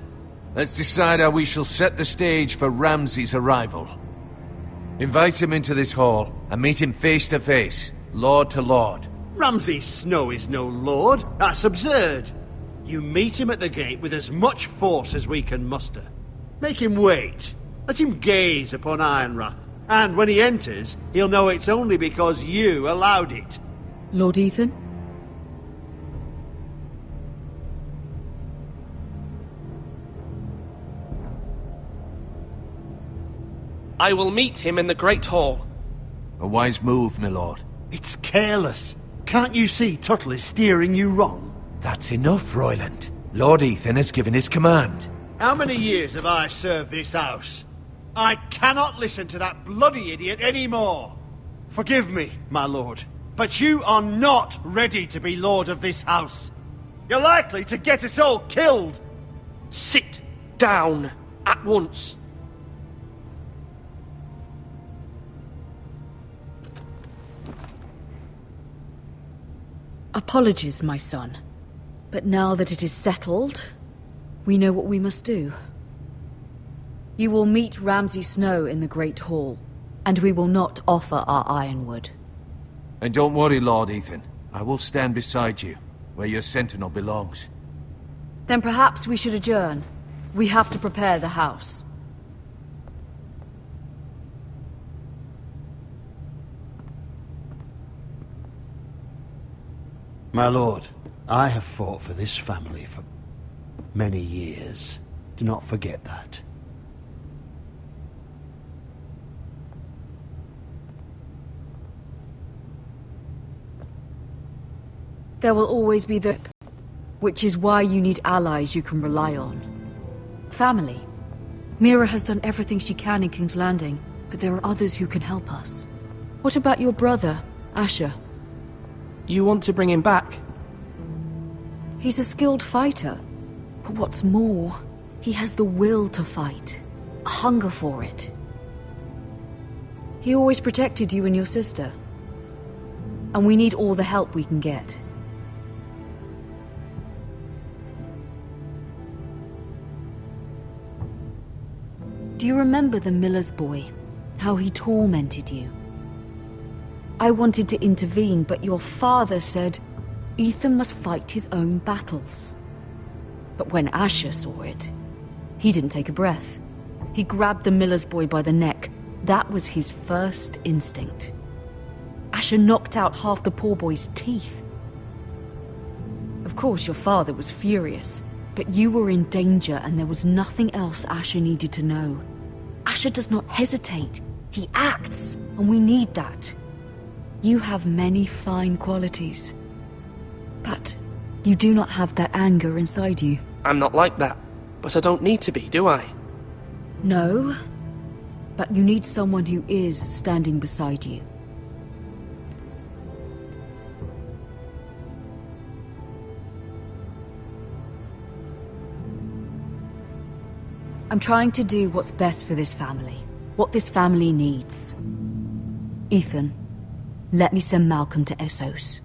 let's decide how we shall set the stage for Ramsay's arrival. Invite him into this hall, and meet him face to face, lord to lord. Ramsay Snow is no lord. That's absurd. You meet him at the gate with as much force as we can muster. Make him wait. Let him gaze upon Ironrath. And when he enters, he'll know it's only because you allowed it. Lord Ethan? I will meet him in the Great Hall. A wise move, my lord. It's careless. Can't you see Tuttle is steering you wrong? That's enough, Royland. Lord Ethan has given his command. How many years have I served this house? I cannot listen to that bloody idiot anymore. Forgive me, my lord, but you are not ready to be lord of this house. You're likely to get us all killed. Sit down at once. Apologies, my son. But now that it is settled, we know what we must do. You will meet Ramsay Snow in the Great Hall, and we will not offer our ironwood. And don't worry, Lord Ethan. I will stand beside you, where your sentinel belongs. Then perhaps we should adjourn. We have to prepare the house. My lord, I have fought for this family for many years. Do not forget that. There will always be the... Which is why you need allies you can rely on. Family. Mira has done everything she can in King's Landing, but there are others who can help us. What about your brother, Asher? You want to bring him back? He's a skilled fighter. But what's more, he has the will to fight. A hunger for it. He always protected you and your sister. And we need all the help we can get. Do you remember the miller's boy? How he tormented you? I wanted to intervene, but your father said Ethan must fight his own battles. But when Asher saw it, he didn't take a breath. He grabbed the miller's boy by the neck. That was his first instinct. Asher knocked out half the poor boy's teeth. Of course, your father was furious, but you were in danger and there was nothing else Asher needed to know. Asher does not hesitate. He acts, and we need that. You have many fine qualities. But you do not have that anger inside you. I'm not like that, but I don't need to be, do I? No, but you need someone who is standing beside you. I'm trying to do what's best for this family, what this family needs. Ethan, let me send Malcolm to Essos.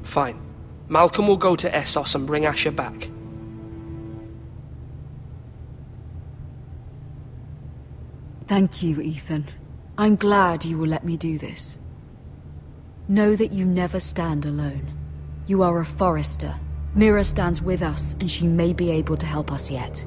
Fine. Malcolm will go to Essos and bring Asher back. Thank you, Ethan. I'm glad you will let me do this. Know that you never stand alone. You are a Forrester. Mira stands with us, and she may be able to help us yet.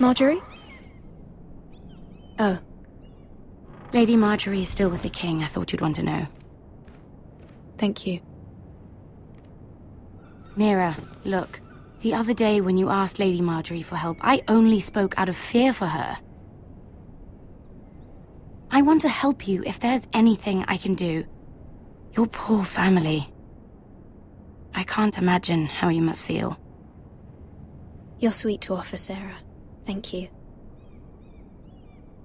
Marjorie? Oh. Lady Marjorie is still with the king. I thought you'd want to know. Thank you. Mira, look. The other day when you asked Lady Marjorie for help, I only spoke out of fear for her. I want to help you if there's anything I can do. Your poor family. I can't imagine how you must feel. You're sweet to offer, Sarah. Thank you.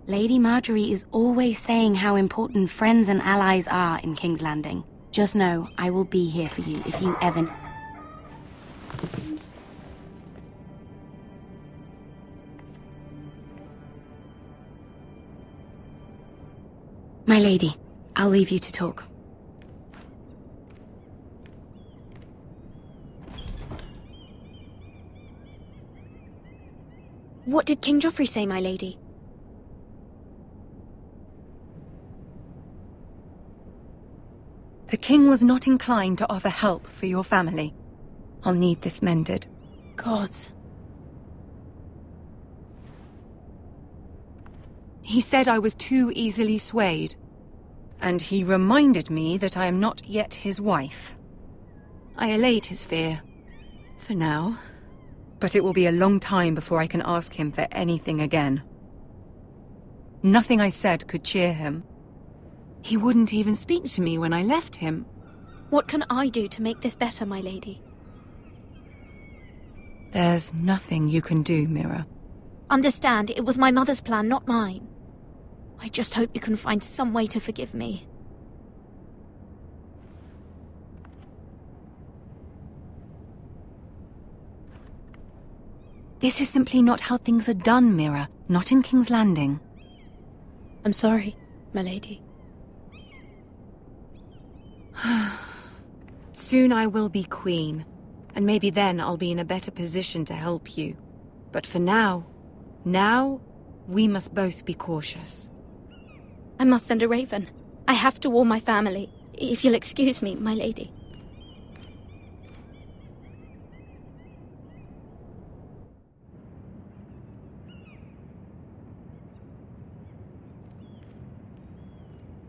Lady Marjorie is always saying how important friends and allies are in King's Landing. Just know, I will be here for you if you ever... My lady, I'll leave you to talk. What did King Joffrey say, my lady? The king was not inclined to offer help for your family. I'll need this mended. Gods. He said I was too easily swayed. And he reminded me that I am not yet his wife. I allayed his fear. For now. But it will be a long time before I can ask him for anything again. Nothing I said could cheer him. He wouldn't even speak to me when I left him. What can I do to make this better, my lady? There's nothing you can do, Mira. Understand, it was my mother's plan, not mine. I just hope you can find some way to forgive me. This is simply not how things are done, Mira. Not in King's Landing. I'm sorry, my lady. Soon I will be queen, and maybe then I'll be in a better position to help you. But for now, we must both be cautious. I must send a raven. I have to warn my family. If you'll excuse me, my lady.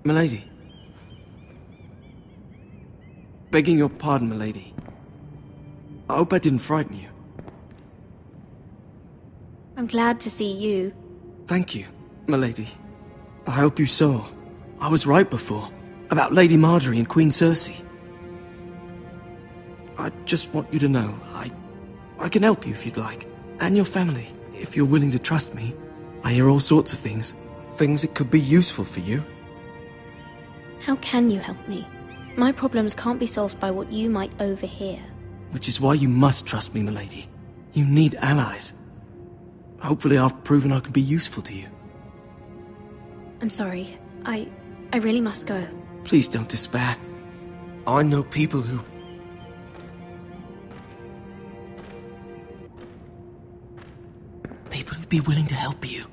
Milady. Begging your pardon, milady. I hope I didn't frighten you. I'm glad to see you. Thank you, milady. I hope you saw. I was right before. About Lady Marjorie and Queen Cersei. I just want you to know, I can help you if you'd like. And your family, if you're willing to trust me. I hear all sorts of things. Things that could be useful for you. How can you help me? My problems can't be solved by what you might overhear. Which is why you must trust me, milady. You need allies. Hopefully I've proven I can be useful to you. I'm sorry. I really must go. Please don't despair. I know people who... People who'd be willing to help you.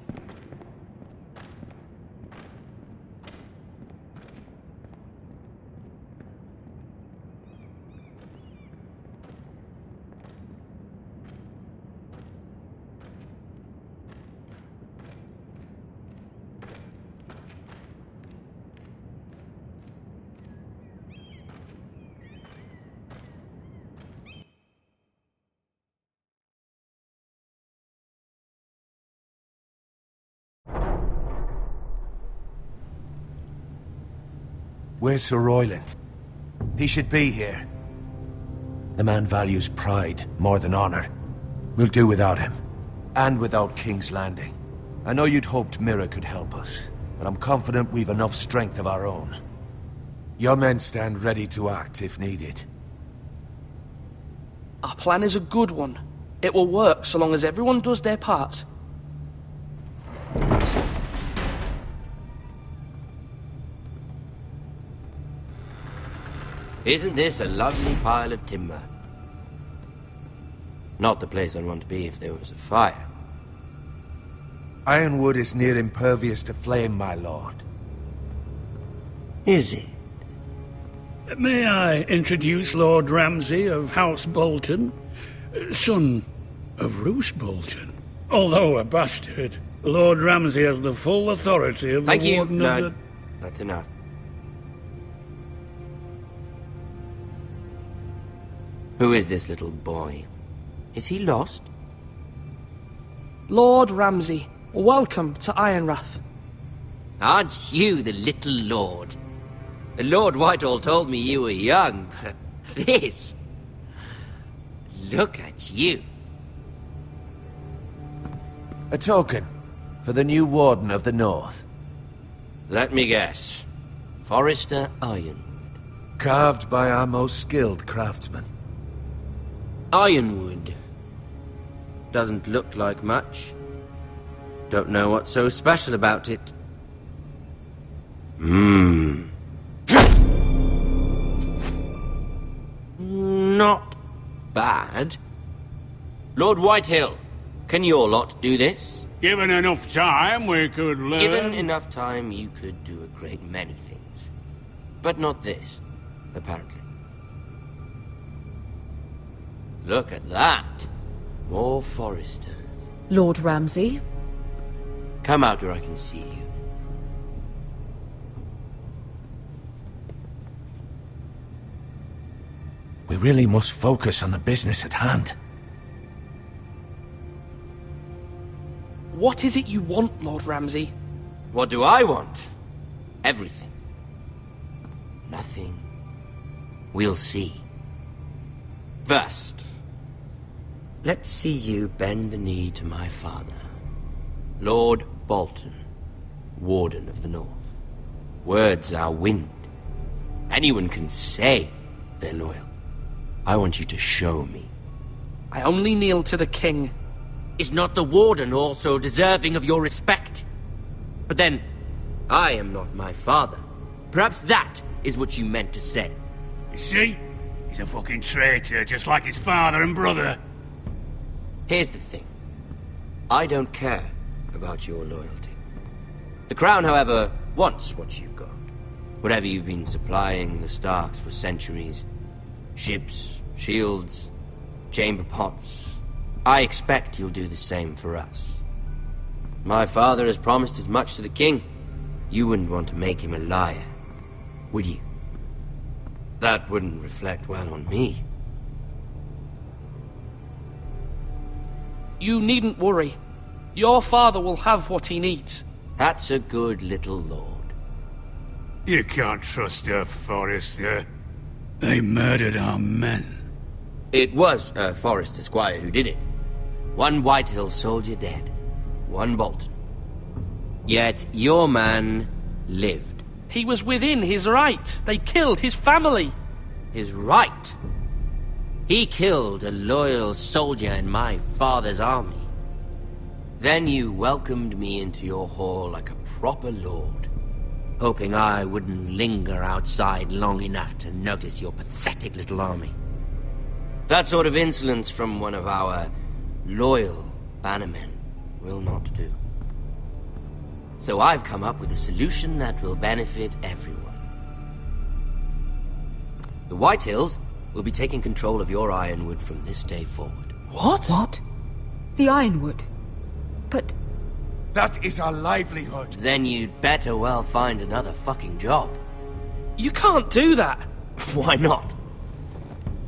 Where's Sir Royland? He should be here. The man values pride more than honor. We'll do without him. And without King's Landing. I know you'd hoped Mira could help us, but I'm confident we've enough strength of our own. Your men stand ready to act if needed. Our plan is a good one. It will work so long as everyone does their part. Isn't this a lovely pile of timber? Not the place I'd want to be if there was a fire. Ironwood is near impervious to flame, my lord. Is it? May I introduce Lord Ramsay of House Bolton, son of Roose Bolton. Although a bastard, Lord Ramsay has the full authority of Thank the you, Warden no, of the... That's enough. Who is this little boy? Is he lost? Lord Ramsay, welcome to Ironrath. Aren't you the little lord? Lord Whitehall told me you were young, but this... Look at you. A token for the new Warden of the North. Let me guess. Forrester Ironwood. Carved by our most skilled craftsmen. Ironwood. Doesn't look like much. Don't know what's so special about it. Not bad. Lord Whitehill, can your lot do this? Given enough time, we could learn... Given enough time, you could do a great many things. But not this, apparently. Look at that. More Foresters. Lord Ramsay? Come out where I can see you. We really must focus on the business at hand. What is it you want, Lord Ramsay? What do I want? Everything. Nothing. We'll see. First, let's see you bend the knee to my father, Lord Bolton, Warden of the North. Words are wind. Anyone can say they're loyal. I want you to show me. I only kneel to the king. Is not the Warden also deserving of your respect? But then, I am not my father. Perhaps that is what you meant to say. You see? He's a fucking traitor, just like his father and brother. Here's the thing. I don't care about your loyalty. The Crown, however, wants what you've got. Whatever you've been supplying the Starks for centuries. Ships, shields, chamber pots. I expect you'll do the same for us. My father has promised as much to the king. You wouldn't want to make him a liar, would you? That wouldn't reflect well on me. You needn't worry. Your father will have what he needs. That's a good little lord. You can't trust her, Forrester. They murdered our men. It was a Forrester squire who did it. One Whitehill soldier dead. One Bolton. Yet your man lived. He was within his right. They killed his family. His right? He killed a loyal soldier in my father's army. Then you welcomed me into your hall like a proper lord, hoping I wouldn't linger outside long enough to notice your pathetic little army. That sort of insolence from one of our loyal bannermen will not do. So I've come up with a solution that will benefit everyone. The Whitehills will be taking control of your Ironwood from this day forward. What? What? The Ironwood? But... That is our livelihood. Then you'd better well find another fucking job. You can't do that. Why not?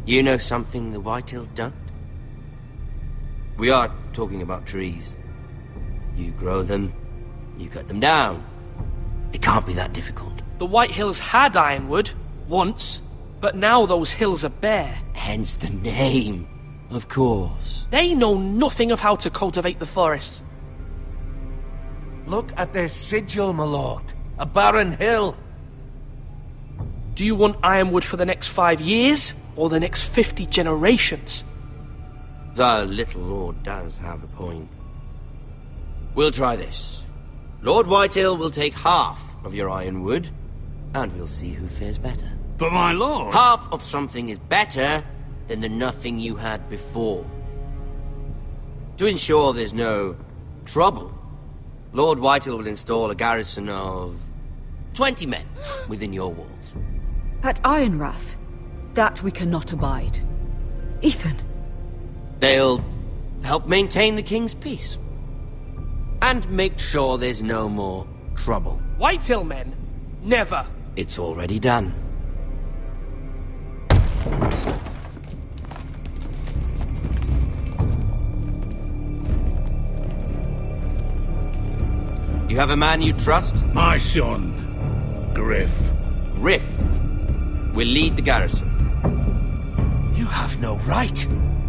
You know something the Whitehills don't? We are talking about trees. You grow them, you cut them down. It can't be that difficult. The Whitehills had Ironwood, once, but now those hills are bare. Hence the name, of course. They know nothing of how to cultivate the forest. Look at their sigil, my lord. A barren hill. Do you want Ironwood for the next 5 years, or the next 50 generations? The little lord does have a point. We'll try this. Lord Whitehill will take half of your Ironwood, and we'll see who fares better. But my lord... Half of something is better than the nothing you had before. To ensure there's no trouble, Lord Whitehill will install a garrison of 20 men within your walls. At Ironrath? That we cannot abide. Ethan! They'll help maintain the king's peace. And make sure there's no more trouble. Whitehill men? Never. It's already done. You have a man you trust? My son, Griff. Griff will lead the garrison. You have no right.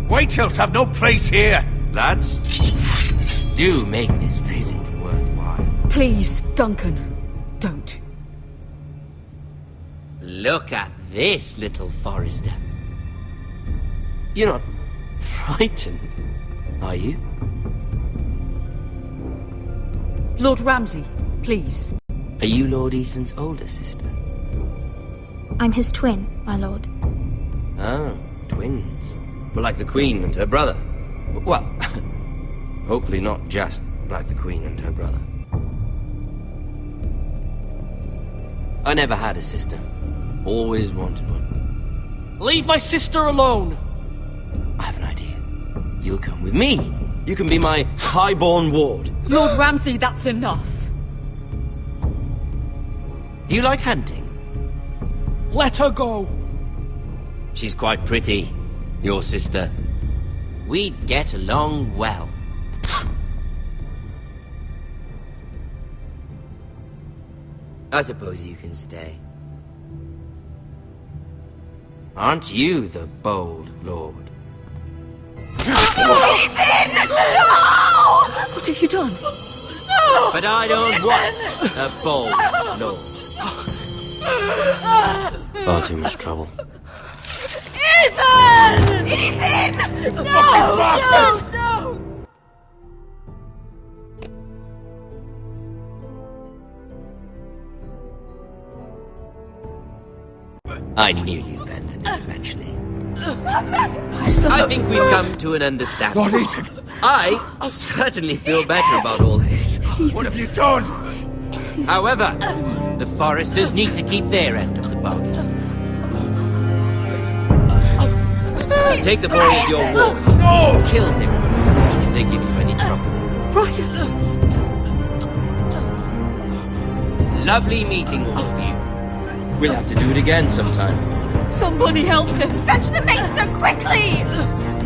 Whitehills have no place here. Lads, do make this visit worthwhile. Please, Duncan, don't. Look at this, little Forrester. You're not frightened, are you? Lord Ramsay, please. Are you Lord Ethan's older sister? I'm his twin, my lord. Oh, twins. Well, like the Queen and her brother. Well, hopefully not just like the Queen and her brother. I never had a sister. Always wanted one. Leave my sister alone! I have an idea. You'll come with me. You can be my highborn ward. Lord Ramsay, that's enough. Do you like hunting? Let her go. She's quite pretty, your sister. We'd get along well. I suppose you can stay. Aren't you the bold lord? Ethan! No! What have you done? No! But I don't want a bold lord. Far too much trouble. Ethan! Ethan! No! No! No! I knew you'd bend the knee eventually. I think we've come to an understanding. Lord Ethan! I certainly feel better about all this. What have you done? However, the Foresters need to keep their end of the bargain. Take the boy as your ward. No! Kill him if they give you any trouble. Ryan! Lovely meeting all of you. We'll have to do it again sometime. Somebody help him! Fetch the maester quickly!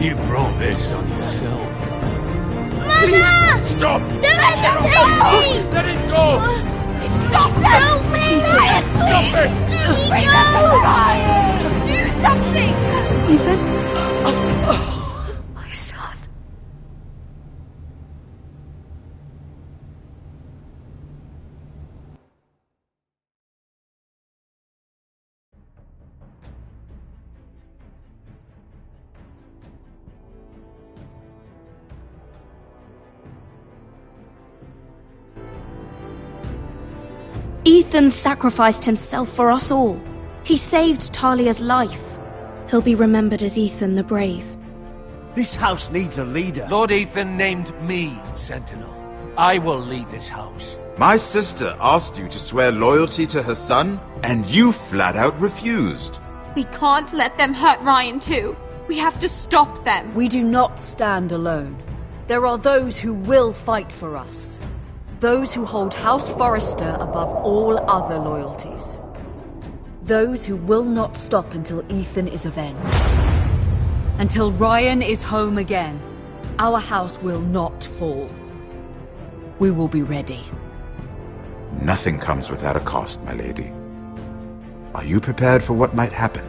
You brought this on yourself. Mama! Stop! Don't let them take me! Let it go! Stop them! Help me! Ryan, please! Stop it! Let me go! Ryan! Do something! Ethan? My son. Ethan sacrificed himself for us all. He saved Talia's life. He'll be remembered as Ethan the Brave. This house needs a leader. Lord Ethan named me Sentinel. I will lead this house. My sister asked you to swear loyalty to her son, and you flat out refused. We can't let them hurt Ryan too. We have to stop them. We do not stand alone. There are those who will fight for us. Those who hold House Forrester above all other loyalties. Those who will not stop until Ethan is avenged. Until Ryan is home again, our house will not fall. We will be ready. Nothing comes without a cost, my lady. Are you prepared for what might happen?